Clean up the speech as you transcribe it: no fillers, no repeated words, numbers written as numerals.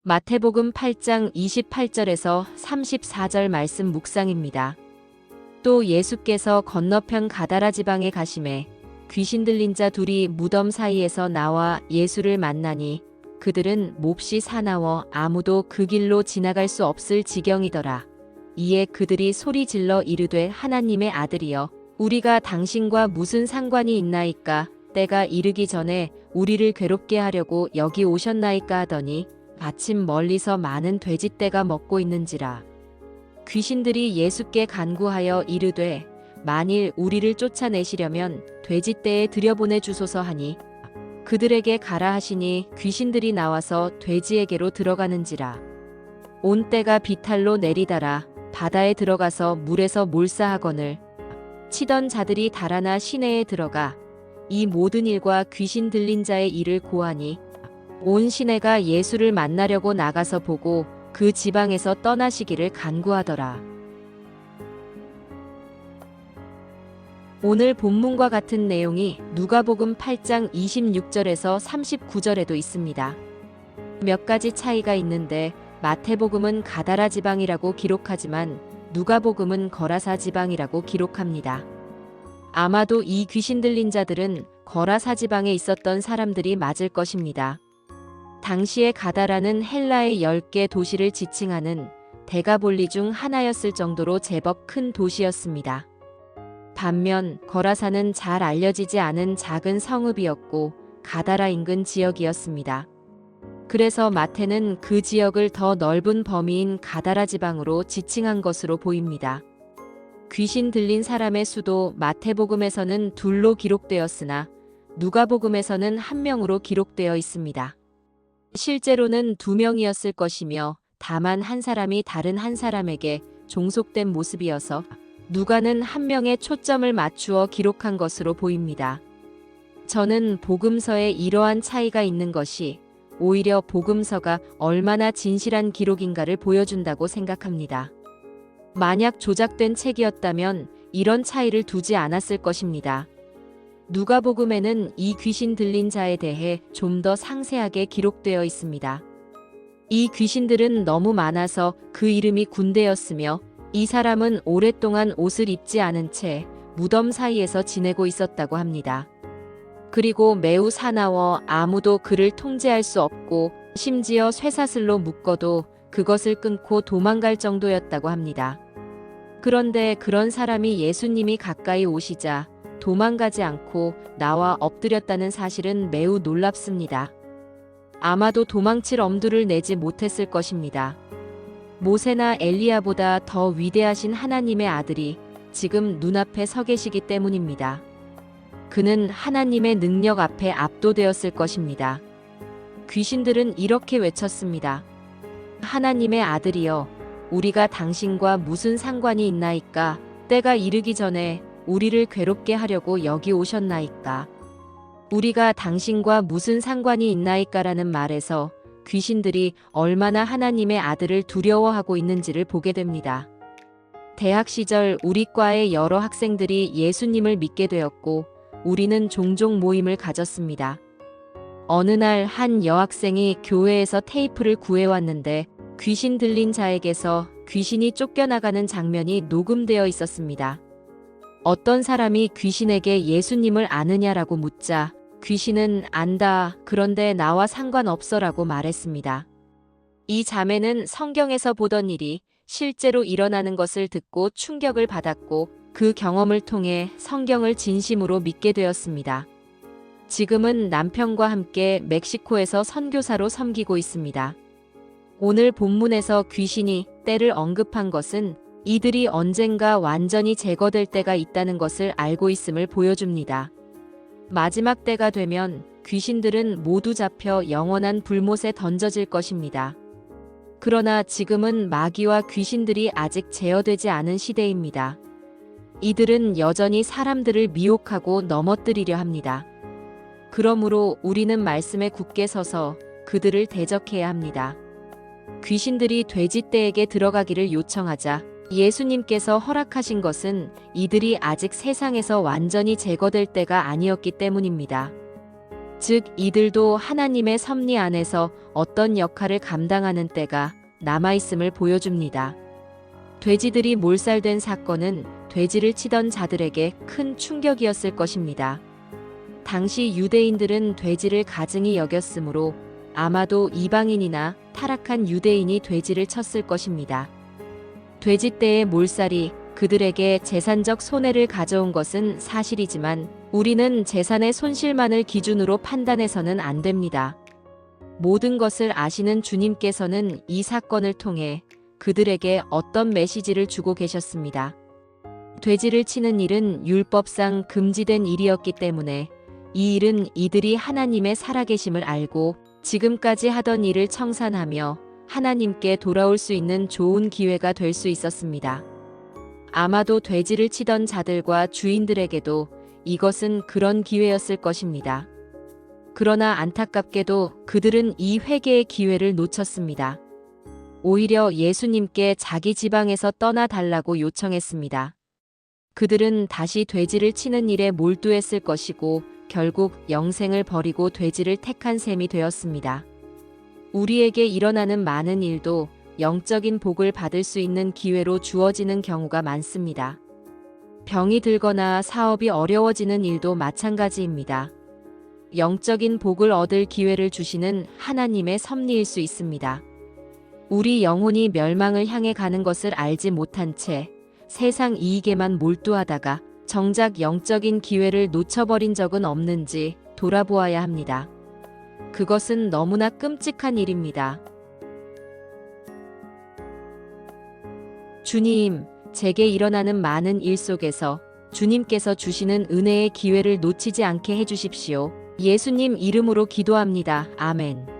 마태복음 8장 28절에서 34절 말씀 묵상입니다. 또 예수께서 건너편 가다라 지방에 가심에 귀신 들린 자 둘이 무덤 사이에서 나와 예수를 만나니 그들은 몹시 사나워 아무도 그 길로 지나갈 수 없을 지경이더라. 이에 그들이 소리 질러 이르되 하나님의 아들이여 우리가 당신과 무슨 상관이 있나이까 때가 이르기 전에 우리를 괴롭게 하려고 여기 오셨나이까 하더니 마침 멀리서 많은 돼지떼가 먹고 있는지라. 귀신들이 예수께 간구하여 이르되 만일 우리를 쫓아내시려면 돼지떼에 들여보내 주소서 하니 그들에게 가라 하시니 귀신들이 나와서 돼지에게로 들어가는지라. 온 떼가 비탈로 내리다라 바다에 들어가서 물에서 몰사하거늘 치던 자들이 달아나 시내에 들어가 이 모든 일과 귀신 들린 자의 일을 고하니 온 시내가 예수를 만나려고 나가서 보고 그 지방에서 떠나시기를 간구하더라. 오늘 본문과 같은 내용이 누가복음 8장 26절에서 39절에도 있습니다. 몇 가지 차이가 있는데 마태복음은 가다라 지방이라고 기록하지만 누가복음은 거라사 지방이라고 기록합니다. 아마도 이 귀신 들린 자들은 거라사 지방에 있었던 사람들이 맞을 것입니다. 당시의 가다라는 헬라의 10개 도시를 지칭하는 데가볼리 중 하나였을 정도로 제법 큰 도시였습니다. 반면 거라사는 잘 알려지지 않은 작은 성읍이었고 가다라 인근 지역이었습니다. 그래서 마태는 그 지역을 더 넓은 범위인 가다라 지방으로 지칭한 것으로 보입니다. 귀신 들린 사람의 수도 마태복음에서는 둘로 기록되었으나 누가복음에서는 한 명으로 기록되어 있습니다. 실제로는 2명이었을 것이며 다만 한 사람이 다른 한 사람에게 종속된 모습이어서 누가는 한 명에 초점을 맞추어 기록한 것으로 보입니다. 저는 복음서에 이러한 차이가 있는 것이 오히려 복음서가 얼마나 진실한 기록인가를 보여준다고 생각합니다. 만약 조작된 책이었다면 이런 차이를 두지 않았을 것입니다. 누가복음에는 이 귀신 들린 자에 대해 좀 더 상세하게 기록되어 있습니다. 이 귀신들은 너무 많아서 그 이름이 군대였으며 이 사람은 오랫동안 옷을 입지 않은 채 무덤 사이에서 지내고 있었다고 합니다. 그리고 매우 사나워 아무도 그를 통제할 수 없고 심지어 쇠사슬로 묶어도 그것을 끊고 도망갈 정도였다고 합니다. 그런데 그런 사람이 예수님이 가까이 오시자 도망가지 않고 나와 엎드렸다는 사실은 매우 놀랍습니다. 아마도 도망칠 엄두를 내지 못했을 것입니다. 모세나 엘리야보다 더 위대하신 하나님의 아들이 지금 눈앞에 서 계시기 때문입니다. 그는 하나님의 능력 앞에 압도되었을 것입니다. 귀신들은 이렇게 외쳤습니다. 하나님의 아들이여, 우리가 당신과 무슨 상관이 있나이까? 때가 이르기 전에 우리를 괴롭게 하려고 여기 오셨나이까? 우리가 당신과 무슨 상관이 있나이까라는 말에서 귀신들이 얼마나 하나님의 아들을 두려워하고 있는지를 보게 됩니다. 대학 시절 우리 과의 여러 학생들이 예수님을 믿게 되었고 우리는 종종 모임을 가졌습니다. 어느 날 한 여학생이 교회에서 테이프를 구해왔는데 귀신 들린 자에게서 귀신이 쫓겨나가는 장면이 녹음되어 있었습니다. 어떤 사람이 귀신에게 예수님을 아느냐라고 묻자 귀신은 안다. 그런데 나와 상관없어라고 말했습니다. 이 자매는 성경에서 보던 일이 실제로 일어나는 것을 듣고 충격을 받았고 그 경험을 통해 성경을 진심으로 믿게 되었습니다. 지금은 남편과 함께 멕시코에서 선교사로 섬기고 있습니다. 오늘 본문에서 귀신이 때를 언급한 것은 이들이 언젠가 완전히 제거될 때가 있다는 것을 알고 있음을 보여줍니다. 마지막 때가 되면 귀신들은 모두 잡혀 영원한 불못에 던져질 것입니다. 그러나 지금은 마귀와 귀신들이 아직 제어되지 않은 시대입니다. 이들은 여전히 사람들을 미혹하고 넘어뜨리려 합니다. 그러므로 우리는 말씀에 굳게 서서 그들을 대적해야 합니다. 귀신들이 돼지떼에게 들어가기를 요청하자 예수님께서 허락하신 것은 이들이 아직 세상에서 완전히 제거될 때가 아니었기 때문입니다. 즉 이들도 하나님의 섭리 안에서 어떤 역할을 감당하는 때가 남아있음을 보여줍니다. 돼지들이 몰살된 사건은 돼지를 치던 자들에게 큰 충격이었을 것입니다. 당시 유대인들은 돼지를 가증히 여겼으므로 아마도 이방인이나 타락한 유대인이 돼지를 쳤을 것입니다. 돼지떼의 몰살이 그들에게 재산적 손해를 가져온 것은 사실이지만 우리는 재산의 손실만을 기준으로 판단해서는 안 됩니다. 모든 것을 아시는 주님께서는 이 사건을 통해 그들에게 어떤 메시지를 주고 계셨습니다. 돼지를 치는 일은 율법상 금지된 일이었기 때문에 이 일은 이들이 하나님의 살아계심을 알고 지금까지 하던 일을 청산하며 하나님께 돌아올 수 있는 좋은 기회가 될 수 있었습니다. 아마도 돼지를 치던 자들과 주인들에게도 이것은 그런 기회였을 것입니다. 그러나 안타깝게도 그들은 이 회개의 기회를 놓쳤습니다. 오히려 예수님께 자기 지방에서 떠나달라고 요청했습니다. 그들은 다시 돼지를 치는 일에 몰두했을 것이고 결국 영생을 버리고 돼지를 택한 셈이 되었습니다. 우리에게 일어나는 많은 일도 영적인 복을 받을 수 있는 기회로 주어지는 경우가 많습니다. 병이 들거나 사업이 어려워지는 일도 마찬가지입니다. 영적인 복을 얻을 기회를 주시는 하나님의 섭리일 수 있습니다. 우리 영혼이 멸망을 향해 가는 것을 알지 못한 채 세상 이익에만 몰두하다가 정작 영적인 기회를 놓쳐버린 적은 없는지 돌아보아야 합니다. 그것은 너무나 끔찍한 일입니다. 주님, 제게 일어나는 많은 일 속에서 주님께서 주시는 은혜의 기회를 놓치지 않게 해주십시오. 예수님 이름으로 기도합니다. 아멘.